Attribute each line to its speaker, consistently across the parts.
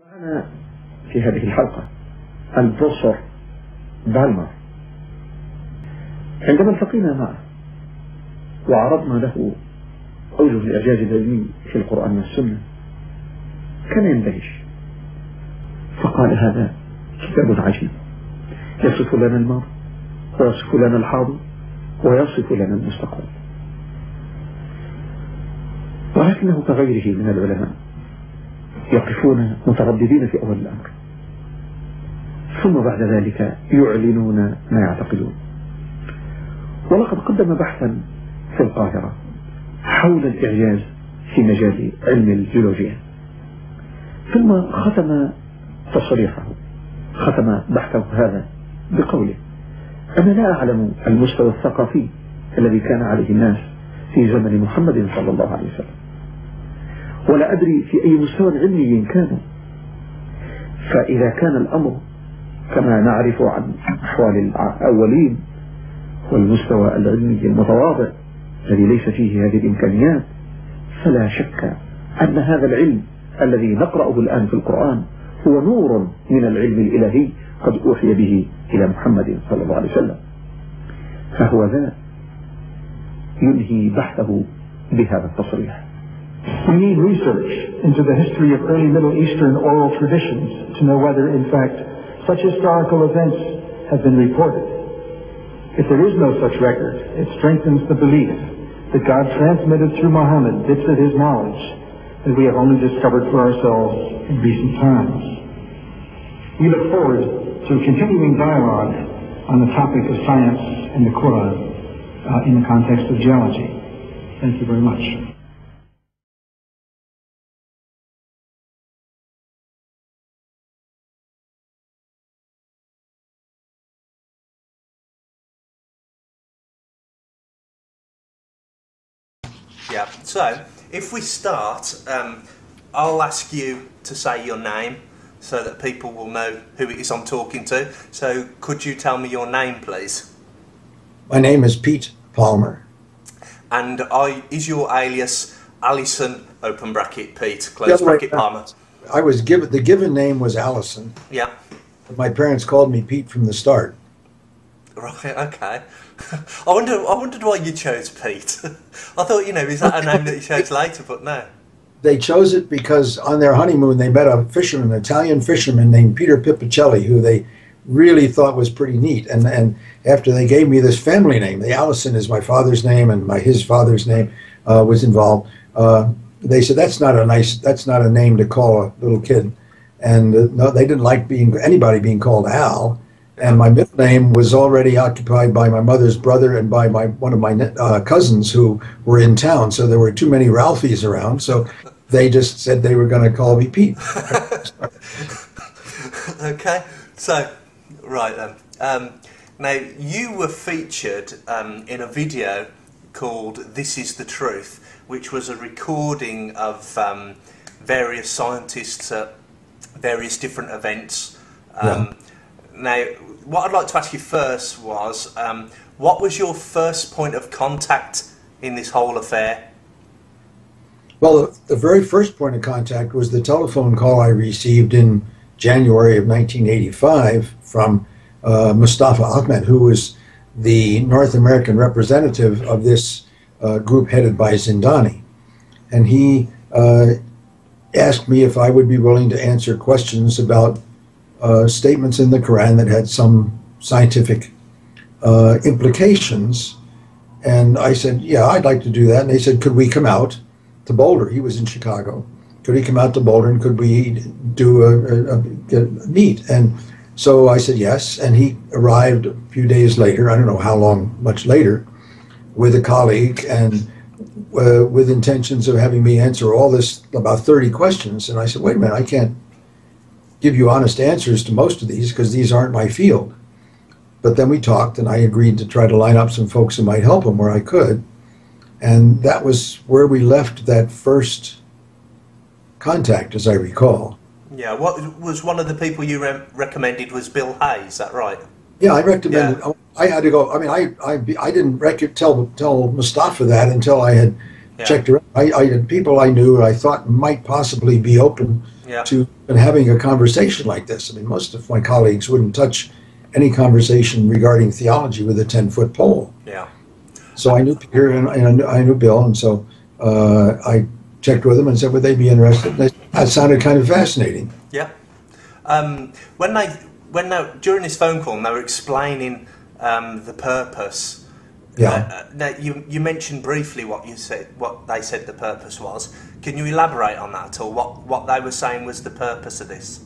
Speaker 1: معنا في هذه الحلقة البروفيسور بالمر. عندما التقينا معه وعرضنا له أوجه الإعجاز العلمي في القرآن والسنة كان يندهش، فقال: هذا كتاب عجيب يصف لنا الماضي ويصف لنا الحاضر ويصف لنا المستقبل. ولكنه كغيره من العلماء يقفون مترددين في أول الأمر، ثم بعد ذلك يعلنون ما يعتقدون. ولقد قدم بحثا في القاهرة حول الإعجاز في مجال علم الجيولوجيا، ثم ختم تصريحه، ختم بحثه هذا بقوله: أنا لا أعلم المستوى الثقافي الذي كان عليه الناس في زمن محمد صلى الله عليه وسلم، ولا أدري في أي مستوى علمي كانوا، فإذا كان الأمر كما نعرف عن أحوال الأولين والمستوى العلمي المتواضع الذي ليس فيه هذه الإمكانيات، فلا شك أن هذا العلم الذي نقرأه الآن في القرآن هو نور من العلم الإلهي قد أوحي به إلى محمد صلى الله عليه وسلم. فهو ذا ينهي بحثه بهذا التصريح.
Speaker 2: We need research into the history of early Middle Eastern oral traditions to know whether, in fact, such historical events have been reported. If there is no such record, it strengthens the belief that God transmitted through Muhammad bits of his knowledge that we have only discovered for ourselves in recent times. We look forward to a continuing dialogue on the topic of science and the Quran in the context of geology. Thank you very much.
Speaker 3: Yeah, so if we start, I'll ask you to say your name so that people will know who it is I'm talking to. So could you tell me your name, please?
Speaker 4: My name is Pete Palmer.
Speaker 3: And is your alias Allison, open bracket, Pete, close bracket, Palmer?
Speaker 4: I was given, the given name was Allison.
Speaker 3: Yeah.
Speaker 4: But my parents called me Pete from the start.
Speaker 3: Right, okay. I wondered why you chose Pete. I thought, is that a name that you chose later, but no.
Speaker 4: They chose it because on their honeymoon they met a fisherman, an Italian fisherman named Peter Pipicelli, who they really thought was pretty neat. And after they gave me this family name, the Allison is my father's name and his father's name was involved. They said that's not a name to call a little kid. And no, they didn't like anybody being called Al. And my middle name was already occupied by my mother's brother and by one of my cousins who were in town. So there were too many Ralphies around. So they just said they were going to call me Pete.
Speaker 3: Okay. So, right then. Now, you were featured in a video called This Is the Truth, which was a recording of various scientists at various different events. Now, what I'd like to ask you first was, what was your first point of contact in this whole affair?
Speaker 4: Well, the very first point of contact was the telephone call I received in January of 1985 from Mustafa Ahmed, who was the North American representative of this group headed by Zindani. And he asked me if I would be willing to answer questions about statements in the Quran that had some scientific implications. And I said, yeah, I'd like to do that. And they said, could we come out to Boulder? He was in Chicago. Could he come out to Boulder and could we do a meet? And so I said yes. And he arrived a few days later, I don't know how long, much later, with a colleague and with intentions of having me answer all this, about 30 questions. And I said, wait a minute, I can't give you honest answers to most of these because these aren't my field. But then we talked and I agreed to try to line up some folks who might help him where I could. And that was where we left that first contact, as I recall.
Speaker 3: Yeah, what was one of the people you recommended was Bill Hayes, is that right?
Speaker 4: Yeah, I recommended, I had to go, I mean, I didn't tell Mustafa that until I had checked around. I had people I knew I thought might possibly be open
Speaker 3: Yeah.
Speaker 4: to having a conversation like this. I mean, most of my colleagues wouldn't touch any conversation regarding theology with a 10-foot pole.
Speaker 3: Yeah.
Speaker 4: So I knew Peter and I knew Bill, and so I checked with them and said, would they be interested? And that sounded kind of fascinating.
Speaker 3: Yeah. When they during this phone call, and they were explaining the purpose.
Speaker 4: Yeah.
Speaker 3: Now you mentioned briefly what they said the purpose was. Can you elaborate on that at all? What they were saying was the purpose of this?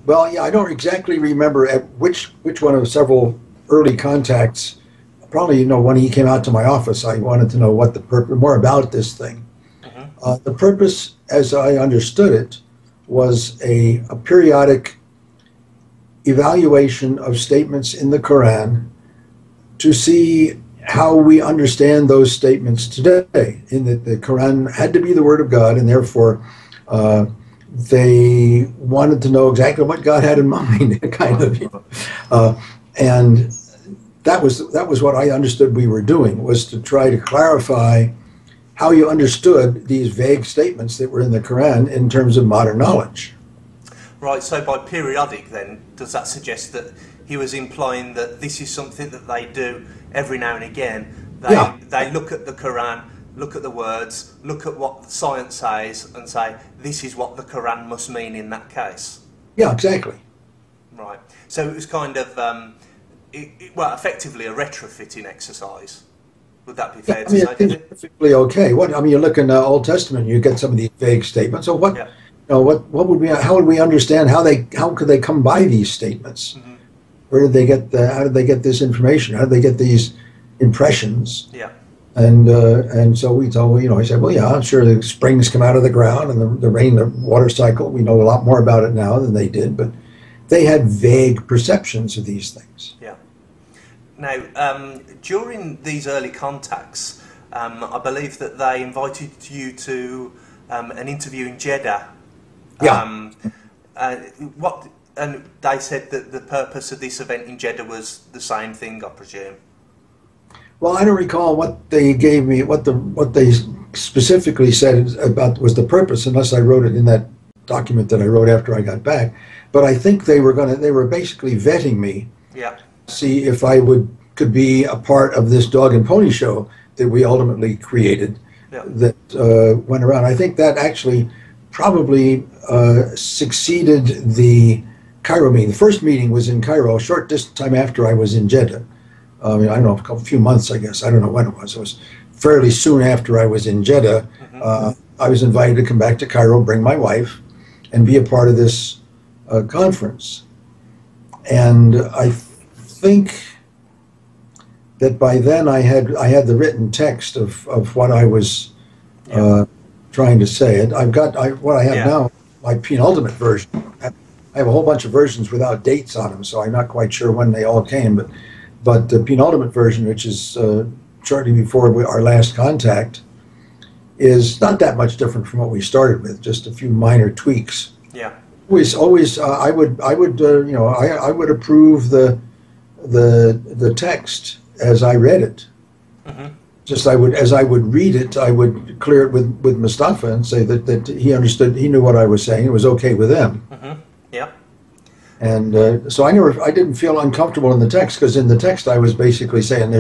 Speaker 4: Well, yeah, I don't exactly remember at which one of several early contacts. Probably, when he came out to my office, I wanted to know what the purpose, more about this thing.
Speaker 3: Mm-hmm.
Speaker 4: The purpose, as I understood it, was a periodic evaluation of statements in the Quran to see how we understand those statements today. In that the Quran had to be the Word of God, and therefore they wanted to know exactly what God had in mind, kind of. And that was what I understood we were doing, was to try to clarify how you understood these vague statements that were in the Quran in terms of modern knowledge.
Speaker 3: Right, so by periodic then, does that suggest that he was implying that this is something that they do every now and again? They look at the Quran, look at the words, look at what science says, and say, this is what the Quran must mean in that case?
Speaker 4: Yeah, exactly.
Speaker 3: Right, so it was kind of, well, effectively a retrofitting exercise. Would that be fair to say?
Speaker 4: It's perfectly okay. You look in the Old Testament, you get some of these vague statements. So what would we? How would we understand how could they come by these statements? Mm-hmm. Where did they get how did they get this information? How did they get these impressions?
Speaker 3: Yeah.
Speaker 4: And so we told, I said, well, yeah, I'm sure the springs come out of the ground and the rain, the water cycle. We know a lot more about it now than they did, but they had vague perceptions of these things.
Speaker 3: Yeah. Now, during these early contacts, I believe that they invited you to an interview in Jeddah.
Speaker 4: Yeah.
Speaker 3: And they said that the purpose of this event in Jeddah was the same thing, I presume.
Speaker 4: Well, I don't recall what they gave me, what they specifically said about was the purpose, unless I wrote it in that document that I wrote after I got back. But I think they were basically vetting me.
Speaker 3: Yeah.
Speaker 4: See if I could be a part of this dog and pony show that we ultimately created.
Speaker 3: Yeah.
Speaker 4: That went around. I think that actually probably succeeded the Cairo meeting. The first meeting was in Cairo, a short time after I was in Jeddah. I don't know, a few months, I guess. I don't know when it was. It was fairly soon after I was in Jeddah. Mm-hmm. I was invited to come back to Cairo, bring my wife, and be a part of this conference. And I think that by then I had the written text of what I was trying to say. And I've got what I have now, my penultimate version. I have a whole bunch of versions without dates on them, so I'm not quite sure when they all came. But the penultimate version, which is shortly before our last contact, is not that much different from what we started with, just a few minor tweaks.
Speaker 3: Yeah.
Speaker 4: Always, I would approve the text as I read it. Mm-hmm. Just as I would read it, I would clear it with Mustafa and say that he understood, he knew what I was saying, it was okay with them.
Speaker 3: Mm-hmm. Yeah.
Speaker 4: And so I didn't feel uncomfortable in the text, because in the text I was basically saying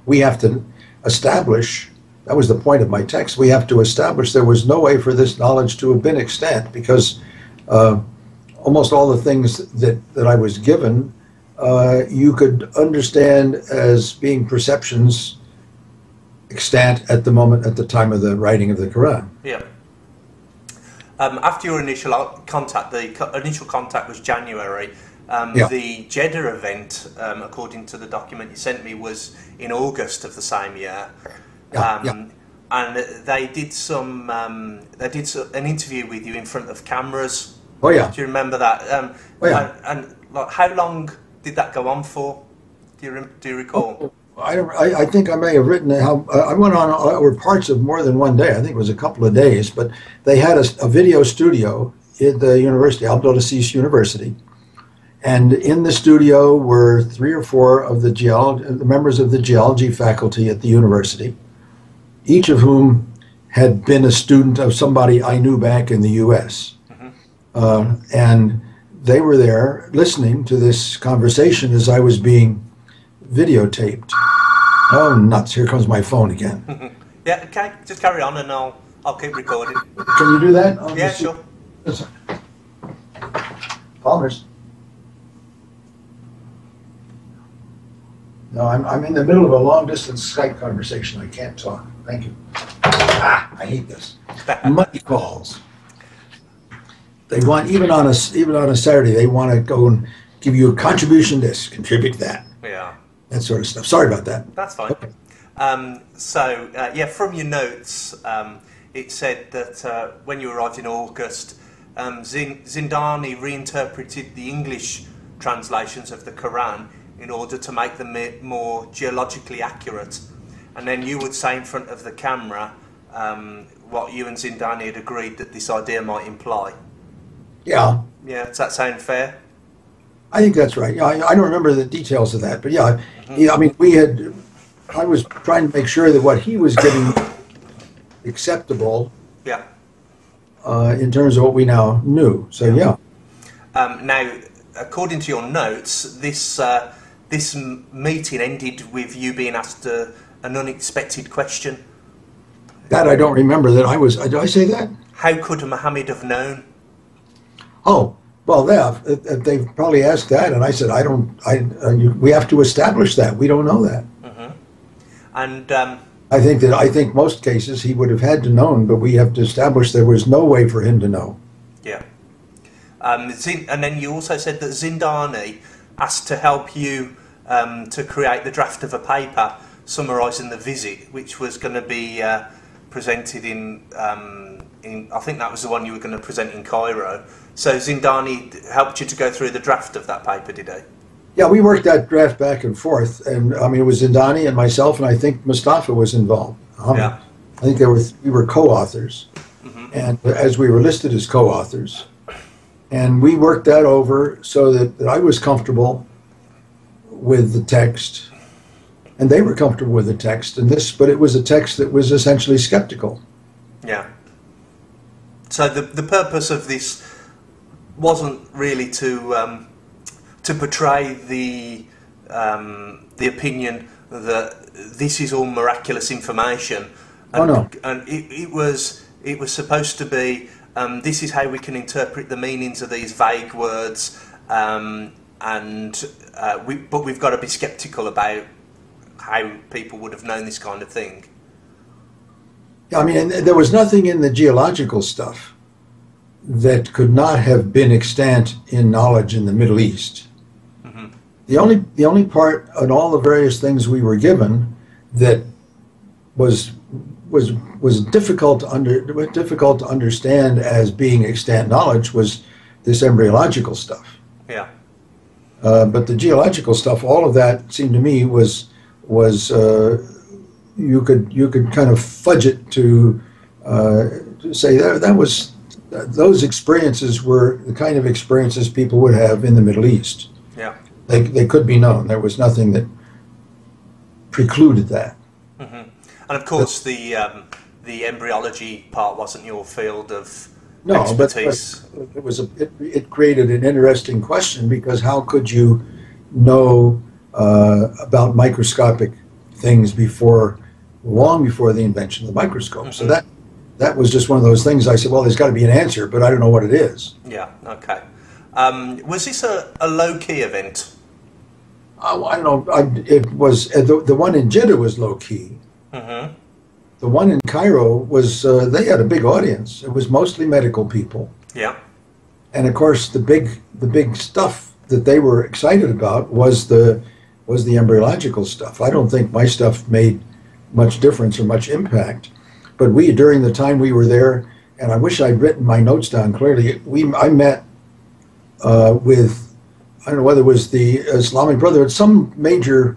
Speaker 4: we have to establish, that was the point of my text, we have to establish there was no way for this knowledge to have been extant, because almost all the things that I was given, you could understand as being perceptions extant at the time of the writing of the Quran.
Speaker 3: Yeah. After your initial contact, the initial contact was January. The Jeddah event, according to the document you sent me, was in August of the same year. And they did an interview with you in front of cameras.
Speaker 4: Oh yeah.
Speaker 3: Do you remember that? And how long did that go on for? Do you recall?
Speaker 4: I think I may have written how I went on over parts of more than one day. I think it was a couple of days, but they had a video studio at the university, Abdulaziz University, and in the studio were 3 or 4 of the members of the geology faculty at the university, each of whom had been a student of somebody I knew back in the U.S. And they were there listening to this conversation as I was being videotaped. Oh, nuts. Here comes my phone again.
Speaker 3: Yeah, okay. Just carry on and I'll keep recording.
Speaker 4: Can you do that?
Speaker 3: Yeah, sure.
Speaker 4: Palmer's. No, I'm in the middle of a long-distance Skype conversation. I can't talk. Thank you. I hate this. Money calls. They want, even on a Saturday, they want to go and give you a contribution this, contribute that.
Speaker 3: Yeah.
Speaker 4: That sort of stuff. Sorry about that.
Speaker 3: That's fine.
Speaker 4: Okay.
Speaker 3: Yeah, from your notes, it said that when you arrived in August, Zindani reinterpreted the English translations of the Quran in order to make them more geologically accurate. And then you would say in front of the camera what you and Zindani had agreed that this idea might imply.
Speaker 4: Yeah.
Speaker 3: Yeah, does that sound fair?
Speaker 4: I think that's right. Yeah, I don't remember the details of that, but yeah, I mean, I was trying to make sure that what he was giving acceptable.
Speaker 3: Yeah.
Speaker 4: In terms of what we now knew. So yeah.
Speaker 3: Now, according to your notes, this meeting ended with you being asked an unexpected question.
Speaker 4: That I don't remember. That I was. Did I say that?
Speaker 3: How could Muhammad have known?
Speaker 4: Oh, well, yeah. They probably asked that, and I said, I don't. We have to establish that. We don't know that.
Speaker 3: And
Speaker 4: I think most cases he would have had to known, but we have to establish there was no way for him to know.
Speaker 3: Yeah. And then you also said that Zindani asked to help you to create the draft of a paper summarising the visit, which was going to be presented in I think that was the one you were going to present in Cairo. So Zindani helped you to go through the draft of that paper, did he?
Speaker 4: Yeah, we worked that draft back and forth, and I mean it was Zindani and myself, and I think Mustafa was involved.
Speaker 3: Yeah.
Speaker 4: I think we were co-authors, and as we were listed as co-authors, and we worked that over so that I was comfortable with the text, and they were comfortable with the text, but it was a text that was essentially skeptical.
Speaker 3: Yeah. So the purpose of this wasn't really to portray the opinion that this is all miraculous information. And,
Speaker 4: no.
Speaker 3: And it was supposed to be this is how we can interpret the meanings of these vague words, but we've got to be sceptical about how people would have known this kind of thing.
Speaker 4: I mean, there was nothing in the geological stuff that could not have been extant in knowledge in the Middle East. The only part on all the various things we were given that was difficult to understand as being extant knowledge was this embryological stuff.
Speaker 3: Yeah.
Speaker 4: But the geological stuff, all of that seemed to me was you could kind of fudge it to say those experiences were the kind of experiences people would have in the Middle East.
Speaker 3: Yeah.
Speaker 4: They could be known. There was nothing that precluded that.
Speaker 3: And of course, the embryology part wasn't your field of expertise.
Speaker 4: But it created an interesting question, because how could you know about microscopic things long before the invention of the microscope? So that was just one of those things. I said, well, there's got to be an answer, but I don't know what it is.
Speaker 3: Yeah. Okay. Was this a low-key event?
Speaker 4: I don't know. It was the one in Jeddah was low-key. The one in Cairo was they had a big audience. It was mostly medical people.
Speaker 3: Yeah.
Speaker 4: And of course, the big stuff that they were excited about was the embryological stuff. I don't think my stuff made much difference or much impact. But during the time we were there, and I wish I'd written my notes down clearly, I met with, I don't know whether it was the Islamic Brotherhood, some major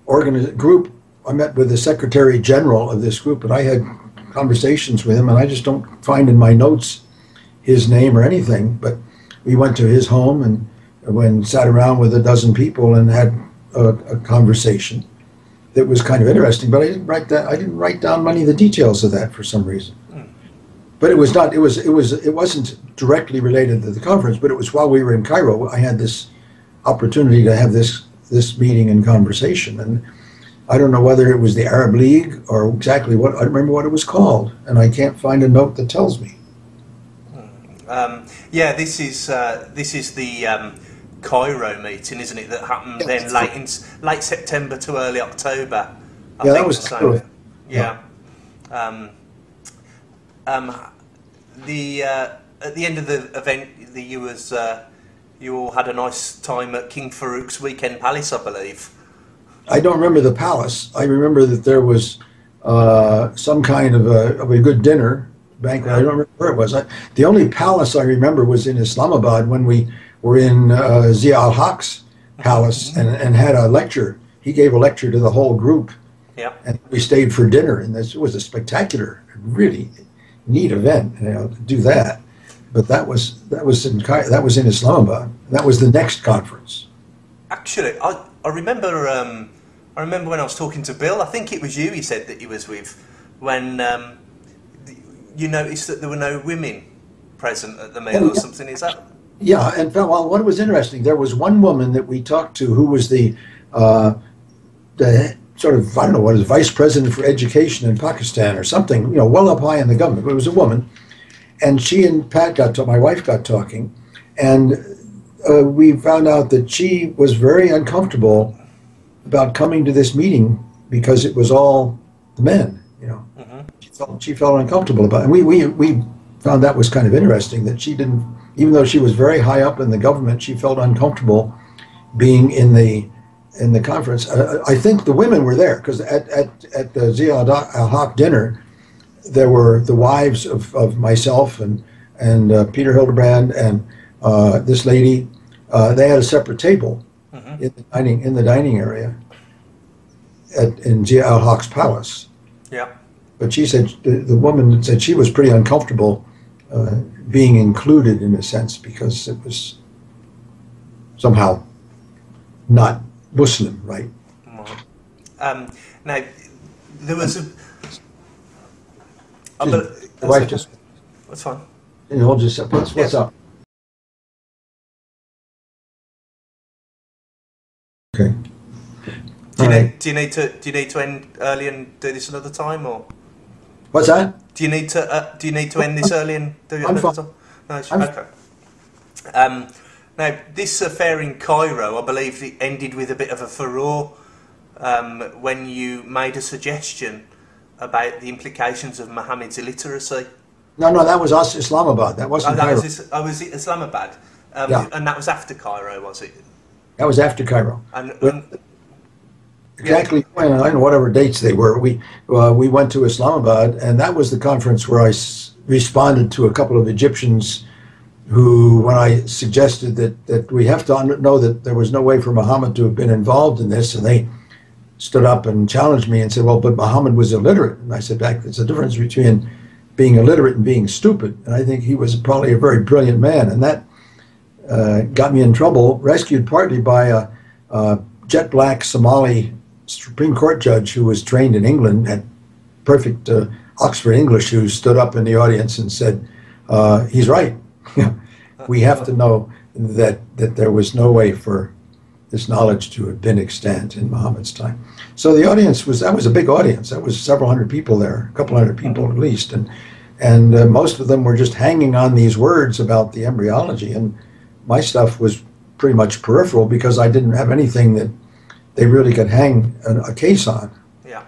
Speaker 4: group. I met with the Secretary General of this group, and I had conversations with him, and I just don't find in my notes his name or anything, but we went to his home and sat around with a dozen people and had a conversation. that was kind of interesting, but I didn't write down many of the details of that for some reason. But it wasn't directly related to the conference, but it was while we were in Cairo, I had this opportunity to have this meeting and conversation. And I don't know whether it was the Arab League or exactly what, I don't remember what it was called, and I can't find a note that tells me.
Speaker 3: Yeah, this is the Cairo meeting, isn't it? That happened then late September to early October. I think
Speaker 4: that was
Speaker 3: so. Yeah. At the end of the event, you all had a nice time at King Farouk's Weekend Palace, I believe.
Speaker 4: I don't remember the palace. I remember that there was some kind of a good dinner banquet. I don't remember where it was. The only palace I remember was in Islamabad when we were in Zia al-Haq's palace and had a lecture. He gave a lecture to the whole group.
Speaker 3: Yeah. And
Speaker 4: we stayed for dinner, and it was a spectacular, really neat event, to do that. But that was in Islamabad. That was the next conference.
Speaker 3: Actually, I remember when I was talking to Bill. I think it was you. He said that he was with when you noticed that there were no women present at the meal or something. Is that?
Speaker 4: Yeah, and well, what was interesting, there was one woman that we talked to who was the sort of, I don't know what, vice president for education in Pakistan or something, well up high in the government. But it was a woman, and she and Pat my wife got talking, and we found out that she was very uncomfortable about coming to this meeting because it was all the men. She felt uncomfortable about it. And we found that was kind of interesting, that she didn't, even though she was very high up in the government, she felt uncomfortable being in the conference. I think the women were there because at the Zia al-Haq dinner, there were the wives of myself and Peter Hildebrand and this lady. They had a separate table in the dining area in Zia al-Haq's palace.
Speaker 3: Yeah.
Speaker 4: But she said, the woman said she was pretty uncomfortable being included in a sense because it was somehow not Muslim, right?
Speaker 3: Now, there was a... That's fine.
Speaker 4: Hold just a second. What's up? Okay.
Speaker 3: Do you need to end early and do this another time, or?
Speaker 4: What's that?
Speaker 3: Do you need to end this early and do it another time? No, okay. Now, this affair in Cairo, I believe it ended with a bit of a furore when you made a suggestion about the implications of Muhammad's illiteracy.
Speaker 4: No, that was us, Islamabad. That wasn't Cairo.
Speaker 3: Was it Islamabad?
Speaker 4: Yeah.
Speaker 3: And that was after Cairo, was it?
Speaker 4: That was after Cairo. Exactly when, I don't know whatever dates they were. We went to Islamabad, and that was the conference where I responded to a couple of Egyptians who, when I suggested that we have to know that there was no way for Muhammad to have been involved in this, and they stood up and challenged me and said, well, but Muhammad was illiterate. And I said, there's a difference between being illiterate and being stupid. And I think he was probably a very brilliant man, and that got me in trouble, rescued partly by a jet black Somali Supreme Court judge who was trained in England, had perfect Oxford English, who stood up in the audience and said, he's right. We have to know that there was no way for this knowledge to have been extant in Muhammad's time. So the audience that was a big audience. That was several hundred people there, a couple hundred people at least. And most of them were just hanging on these words about the embryology. And my stuff was pretty much peripheral because I didn't have anything that they really could hang a case on. Yeah.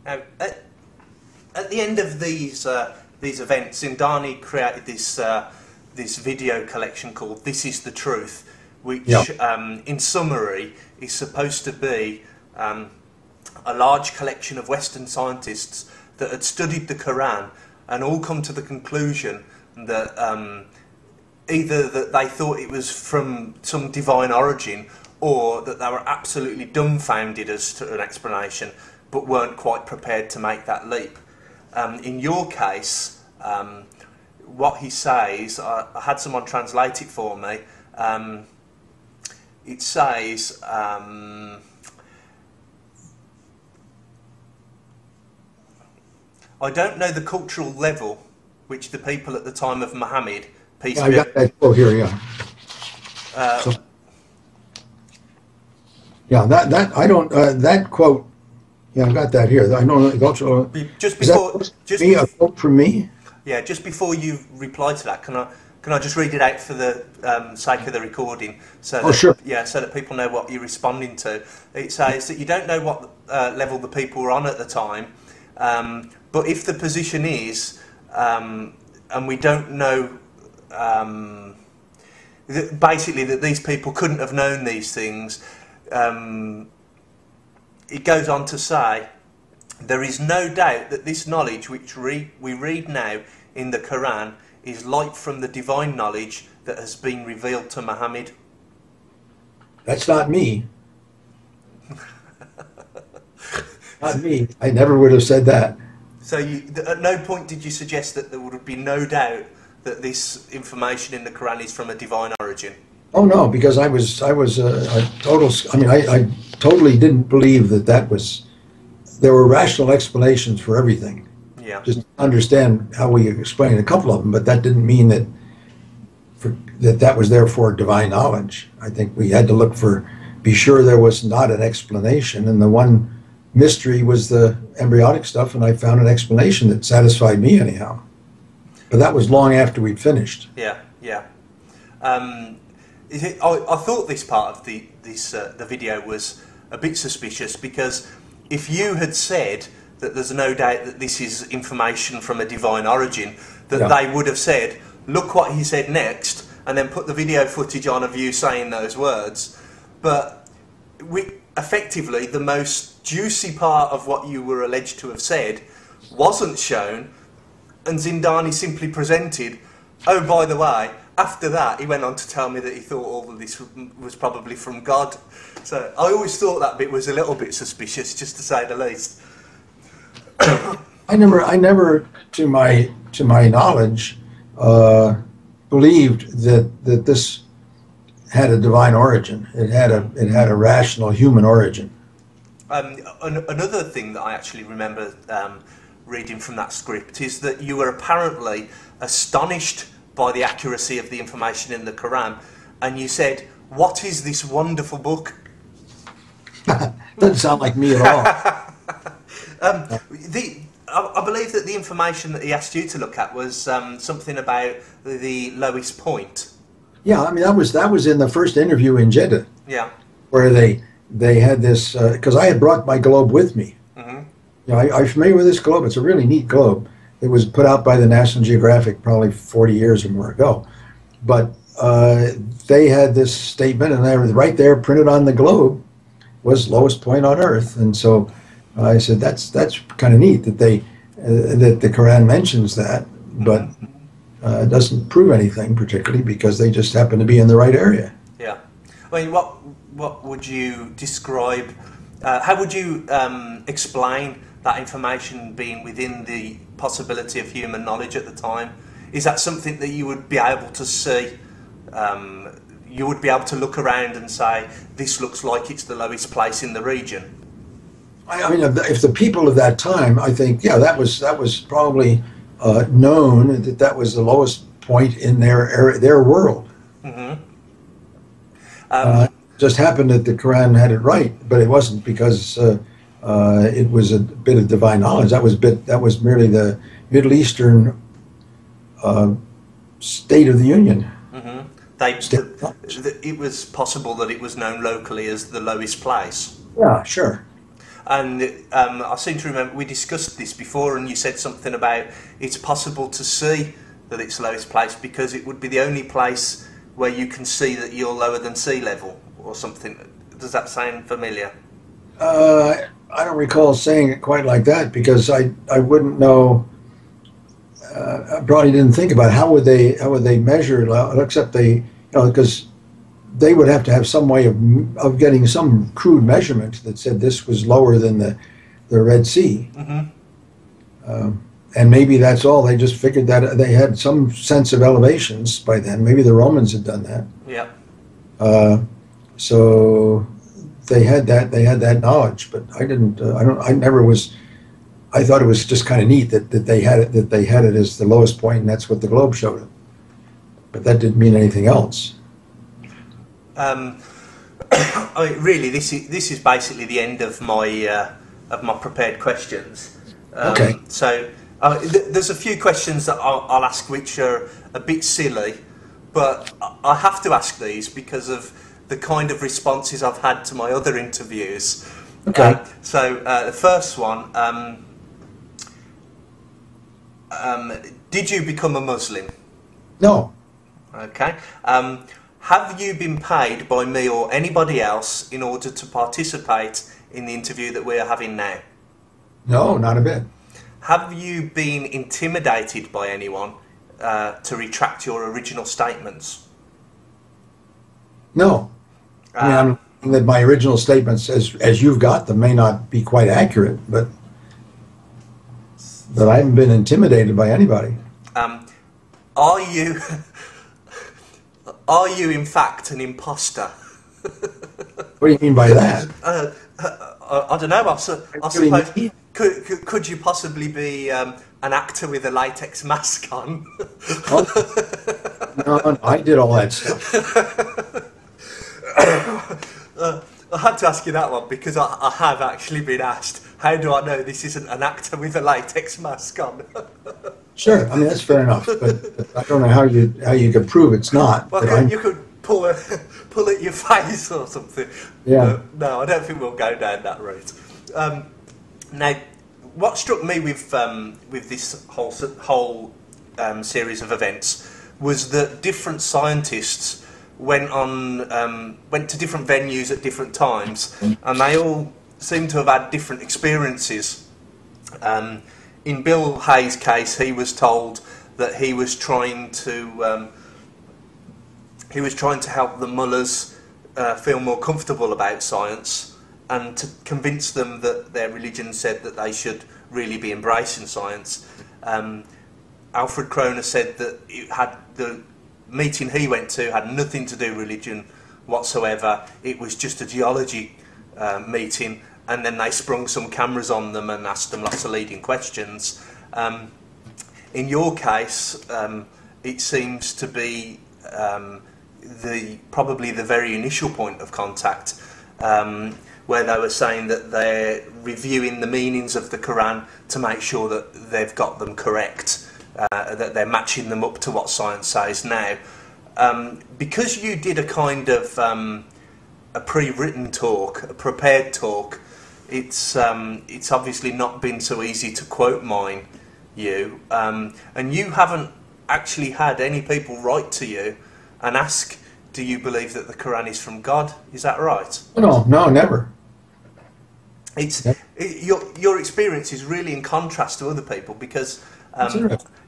Speaker 3: Now, at the end of these events, Indani created this video collection called "This Is the Truth," which, in summary, is supposed to be a large collection of Western scientists that had studied the Quran and all come to the conclusion that either that they thought it was from some divine origin, or that they were absolutely dumbfounded as to an explanation, but weren't quite prepared to make that leap. In your case, what he says, I had someone translate it for me. It says, I don't know the cultural level which the people at the time of Muhammad, peace
Speaker 4: I
Speaker 3: be
Speaker 4: got that quote here, yeah. So, yeah, that I don't that quote. Yeah, I got that here. I know the cultural.
Speaker 3: just
Speaker 4: Is that
Speaker 3: before,
Speaker 4: supposed to be a quote from me?
Speaker 3: yeah, just before you reply to that, can I just read it out for the sake of the recording, so that,
Speaker 4: Sure.
Speaker 3: yeah, so that people know what you're responding to. It says that you don't know what level the people were on at the time, but if the position is, and we don't know, basically that these people couldn't have known these things. It goes on to say, there is no doubt that this knowledge which we read now in the Quran is light from the divine knowledge that has been revealed to Muhammad.
Speaker 4: That's not me. Not me. I never would have said that.
Speaker 3: So at no point did you suggest that there would be no doubt that this information in the Quran is from a divine origin?
Speaker 4: Oh no, because I was a total. I mean, I totally didn't believe that was. There were rational explanations for everything.
Speaker 3: Yeah.
Speaker 4: Just understand how we explain a couple of them, but that didn't mean that was therefore divine knowledge. I think we had to be sure there was not an explanation, and the one mystery was the embryonic stuff, and I found an explanation that satisfied me anyhow. But that was long after we'd finished.
Speaker 3: Yeah, yeah. I thought this part of the video was a bit suspicious, because if you had said that there's no doubt that this is information from a divine origin, that they would have said, look what he said next, and then put the video footage on of you saying those words. But effectively, the most juicy part of what you were alleged to have said wasn't shown, and Zindani simply presented, oh, by the way, after that, he went on to tell me that he thought all of this was probably from God. So I always thought that bit was a little bit suspicious, just to say the least.
Speaker 4: I never, to my knowledge, believed that this had a divine origin. It had a rational human origin.
Speaker 3: Another thing that I actually remember reading from that script is that you were apparently astonished by the accuracy of the information in the Quran, and you said, "What is this wonderful book?"
Speaker 4: Doesn't sound like me at all.
Speaker 3: I believe that the information that he asked you to look at was something about the lowest point.
Speaker 4: Yeah, I mean that was in the first interview in Jeddah.
Speaker 3: Yeah,
Speaker 4: where they had this, because I had brought my globe with me.
Speaker 3: Mm-hmm.
Speaker 4: You know, I'm familiar with this globe. It's a really neat globe. It was put out by the National Geographic probably 40 years or more ago. But they had this statement, and they were right there printed on the globe was lowest point on Earth. And so I said, that's kind of neat that that the Quran mentions that, but it doesn't prove anything particularly, because they just happen to be in the right area.
Speaker 3: Yeah. I mean, what would you describe, how would you explain that information being within the possibility of human knowledge at the time? Is that something that you would be able to see? You would be able to look around and say, this looks like it's the lowest place in the region?
Speaker 4: I mean, if the people of that time, I think, yeah, that was probably known that was the lowest point in their world.
Speaker 3: Mm-hmm.
Speaker 4: Just happened that the Quran had it right, but it wasn't because it was a bit of divine knowledge. That was merely the Middle Eastern State of the Union.
Speaker 3: Mm-hmm. It was possible that it was known locally as the lowest place.
Speaker 4: Yeah, sure.
Speaker 3: And I seem to remember we discussed this before, and you said something about it's possible to see that it's the lowest place because it would be the only place where you can see that you're lower than sea level or something. Does that sound familiar?
Speaker 4: I don't recall saying it quite like that, because I wouldn't know. I probably didn't think about how would they measure it, except because they would have to have some way of getting some crude measurement that said this was lower than the Red Sea.
Speaker 3: Mm-hmm.
Speaker 4: And maybe that's all. They just figured that they had some sense of elevations by then. Maybe the Romans had done that.
Speaker 3: Yeah.
Speaker 4: So they had that knowledge, but I didn't. I I thought it was just kind of neat that they had it as the lowest point, and that's what the Globe showed it. But that didn't mean anything else.
Speaker 3: I mean, really, this is basically the end of my prepared questions.
Speaker 4: Okay.
Speaker 3: So there's a few questions that I'll ask which are a bit silly, but I have to ask these because of the kind of responses I've had to my other interviews.
Speaker 4: Okay.
Speaker 3: So the first one, did you become a Muslim?
Speaker 4: No.
Speaker 3: Okay. Have you been paid by me or anybody else in order to participate in the interview that we're having now?
Speaker 4: No, not a bit.
Speaker 3: Have you been intimidated by anyone to retract your original statements?
Speaker 4: No. I mean, I'm thinking that my original statements, as you've got them, may not be quite accurate, but I haven't been intimidated by anybody.
Speaker 3: Are you are you in fact an imposter?
Speaker 4: What do you mean by that?
Speaker 3: I don't know. I suppose could you possibly be an actor with a latex mask on?
Speaker 4: No, I did all that stuff.
Speaker 3: I had to ask you that one because I have actually been asked, how do I know this isn't an actor with a latex mask on?
Speaker 4: Sure, I mean that's fair enough, but I don't know how you could prove it's not.
Speaker 3: Well, you could pull at your face or something.
Speaker 4: Yeah.
Speaker 3: No, I don't think we'll go down that route. Now, what struck me with this whole series of events was that different scientists went to different venues at different times, and they all seem to have had different experiences. In Bill Hayes' case, he was told that he was trying to help the mullahs feel more comfortable about science and to convince them that their religion said that they should really be embracing science. Alfred Kroner said that the meeting he went to had nothing to do with religion whatsoever. It was just a geology meeting, and then they sprung some cameras on them and asked them lots of leading questions. In your case, it seems to be probably the very initial point of contact, where they were saying that they're reviewing the meanings of the Quran to make sure that they've got them correct, that they're matching them up to what science says now. Because you did a kind of a pre-written talk, a prepared talk, it's obviously not been so easy to quote mine you, and you haven't actually had any people write to you and ask, do you believe that the Quran is from God? Is that right?
Speaker 4: No, never.
Speaker 3: Your experience is really in contrast to other people, because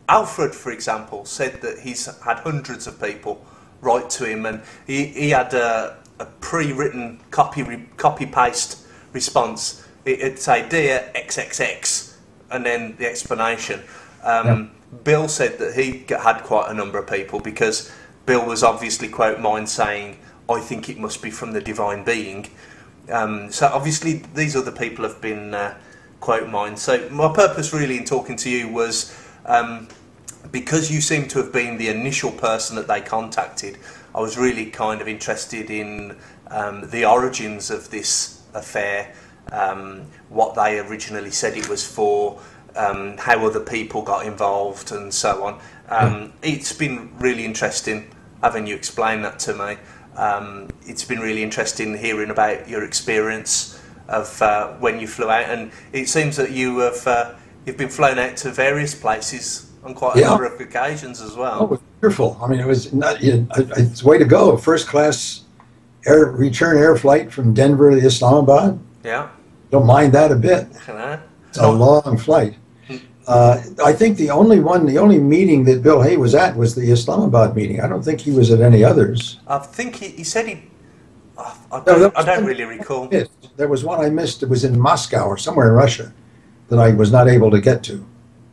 Speaker 3: Alfred, for example, said that he's had hundreds of people write to him, and he had a pre-written copy-paste response. It'd say, dear XXX, and then the explanation. Bill said that he had quite a number of people, because Bill was obviously, quote mine, saying, I think it must be from the divine being. So obviously these other people have been, quote mine. So my purpose really in talking to you was, because you seem to have been the initial person that they contacted, I was really kind of interested in the origins of this affair, what they originally said it was for, how other people got involved, and so on. It's been really interesting having you explain that to me. It's been really interesting hearing about your experience of when you flew out, and it seems that you've been flown out to various places on quite a number of occasions as well.
Speaker 4: Oh, it was wonderful. I mean, it was it's way to go. First class return air flight from Denver to Islamabad.
Speaker 3: Yeah.
Speaker 4: Don't mind that a bit. It's a long flight. I think the only meeting that Bill Hay was at was the Islamabad meeting. I don't think he was at any others.
Speaker 3: I think he said he... I don't really recall.
Speaker 4: There was one I missed. It was in Moscow or somewhere in Russia that I was not able to get to.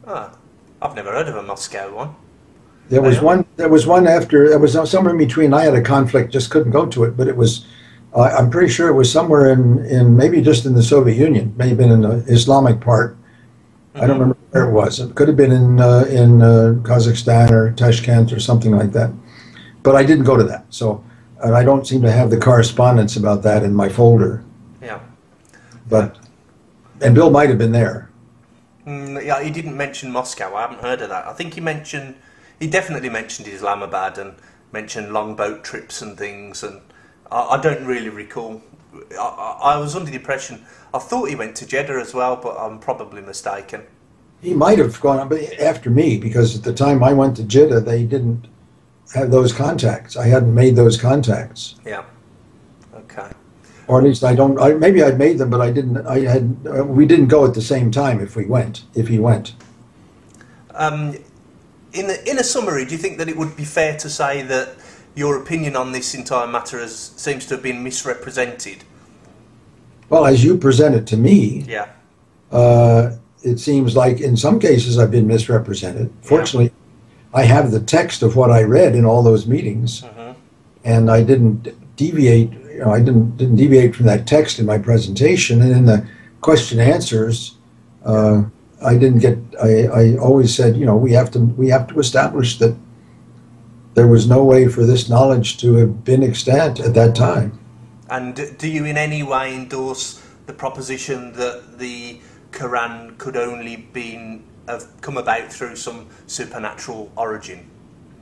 Speaker 3: I've never heard of a Moscow one.
Speaker 4: There was one after. There was somewhere in between. I had a conflict, just couldn't go to it. But it was. I'm pretty sure it was somewhere in maybe just in the Soviet Union. May have been in the Islamic part. I don't remember where it was. It could have been in Kazakhstan or Tashkent or something like that. But I didn't go to that. So, and I don't seem to have the correspondence about that in my folder.
Speaker 3: Yeah.
Speaker 4: But, and Bill might have been there.
Speaker 3: Yeah, he didn't mention Moscow. I haven't heard of that. I think he definitely mentioned Islamabad and mentioned longboat trips and things, and I don't really recall. I was under the impression, I thought he went to Jeddah as well, but I'm probably mistaken.
Speaker 4: He might have gone after me, because at the time I went to Jeddah, they didn't have those contacts. I hadn't made those contacts.
Speaker 3: Yeah. Okay.
Speaker 4: Or at least maybe I'd made them, but I didn't. We didn't go at the same time if he went.
Speaker 3: In a summary, do you think that it would be fair to say that your opinion on this entire matter seems to have been misrepresented?
Speaker 4: Well, as you present it to me,
Speaker 3: yeah,
Speaker 4: it seems like in some cases I've been misrepresented. Fortunately, I have the text of what I read in all those meetings, and I didn't deviate. I didn't deviate from that text in my presentation, and in the question answers, I didn't get. I always said, we have to establish that there was no way for this knowledge to have been extant at that time.
Speaker 3: And do you in any way endorse the proposition that the Quran could only have come about through some supernatural origin?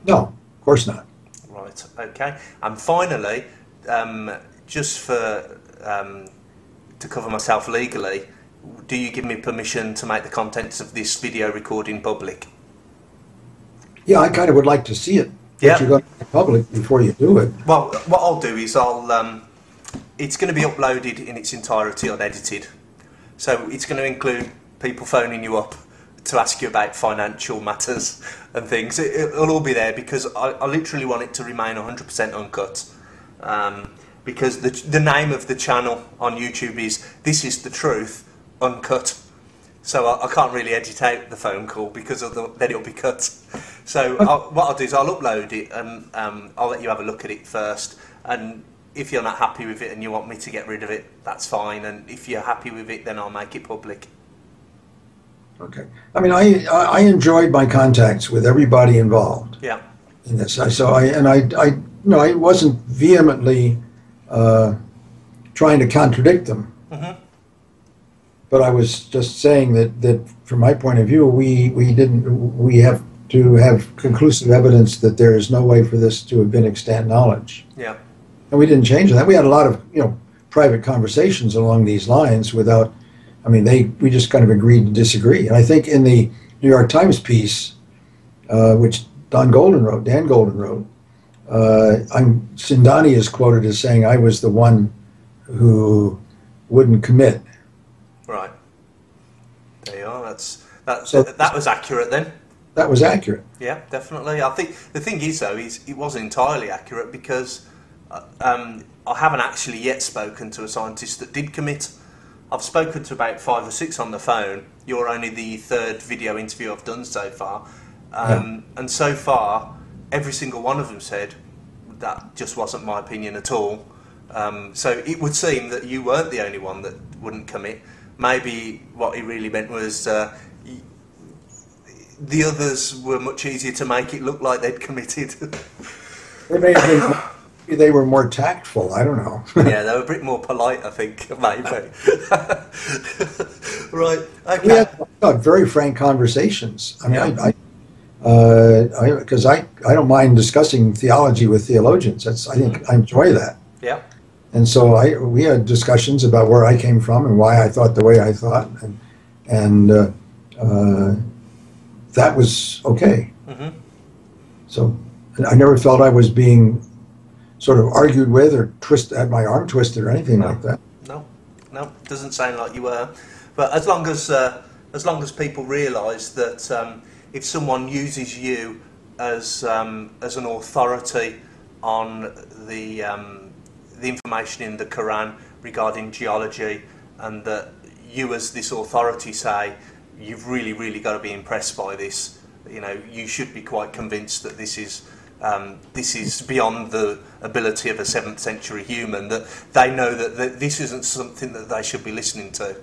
Speaker 4: No, of course not.
Speaker 3: Right. Okay. And finally, just for to cover myself legally, do you give me permission to make the contents of this video recording public?
Speaker 4: Yeah, I kind of would like to see it.
Speaker 3: Yeah.
Speaker 4: But you're going to make it public before you do it.
Speaker 3: Well, what I'll do is it's going to be uploaded in its entirety unedited. So it's going to include people phoning you up to ask you about financial matters and things. It'll all be there because I literally want it to remain 100% uncut. Because the name of the channel on YouTube is This Is The Truth Uncut. So I can't really edit out the phone call because then it'll be cut. So what I'll do is I'll upload it and I'll let you have a look at it first. And if you're not happy with it and you want me to get rid of it, that's fine. And if you're happy with it, then I'll make it public.
Speaker 4: Okay. I mean, I enjoyed my contacts with everybody involved.
Speaker 3: Yeah.
Speaker 4: In this, I wasn't vehemently trying to contradict them. But I was just saying that from my point of view, we have to have conclusive evidence that there is no way for this to have been extant knowledge.
Speaker 3: Yeah.
Speaker 4: And we didn't change that. We had a lot of private conversations along these lines without. I mean, we just kind of agreed to disagree. And I think in the New York Times piece, which Dan Golden wrote, Sindani is quoted as saying I was the one who wouldn't commit.
Speaker 3: Right. There you are. That was accurate then.
Speaker 4: That was accurate.
Speaker 3: Yeah, definitely. I think the thing is though, it wasn't entirely accurate because I haven't actually yet spoken to a scientist that did commit. I've spoken to about 5 or 6 on the phone. You're only the 3rd video interview I've done so far. And so far, every single one of them said that just wasn't my opinion at all. So it would seem that you weren't the only one that wouldn't commit. Maybe what he really meant was the others were much easier to make it look like they'd committed.
Speaker 4: They may have been. They were more tactful. I don't know.
Speaker 3: Yeah, they were a bit more polite, I think, maybe. Right. Okay.
Speaker 4: We had very frank conversations. I mean, because I don't mind discussing theology with theologians. I think I enjoy that.
Speaker 3: Yeah.
Speaker 4: And so we had discussions about where I came from and why I thought the way I thought, and that was okay. So I never felt I was being sort of argued with or had my arm twisted or anything like that.
Speaker 3: No, doesn't sound like you were. But as long as people realise that if someone uses you as an authority on the information in the Quran regarding geology, and that you as this authority say you've really got to be impressed by this, you should be quite convinced that this is beyond the ability of a 7th century human, that they know that this isn't something that they should be listening to.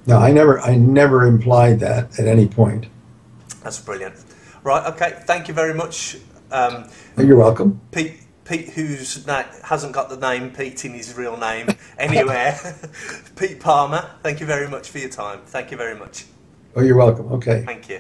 Speaker 4: No, I never implied that at any point.
Speaker 3: That's brilliant. Right, okay, thank you very much.
Speaker 4: You're welcome.
Speaker 3: Pete, hasn't got the name Pete in his real name anywhere. Pete Palmer, thank you very much for your time. Thank you very much.
Speaker 4: Oh, you're welcome. Okay.
Speaker 3: Thank you.